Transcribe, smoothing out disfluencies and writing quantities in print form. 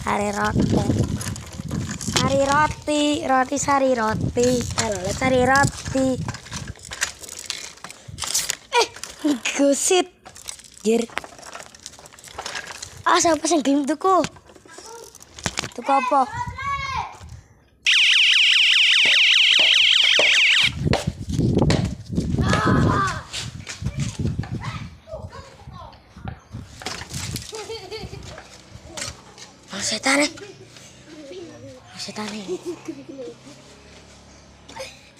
Sari roti. Sari roti, roti sari roti. Halo, sari roti. Gusit. Jir. Siapa sing gelem tuku? Tuku apa? Setan nih.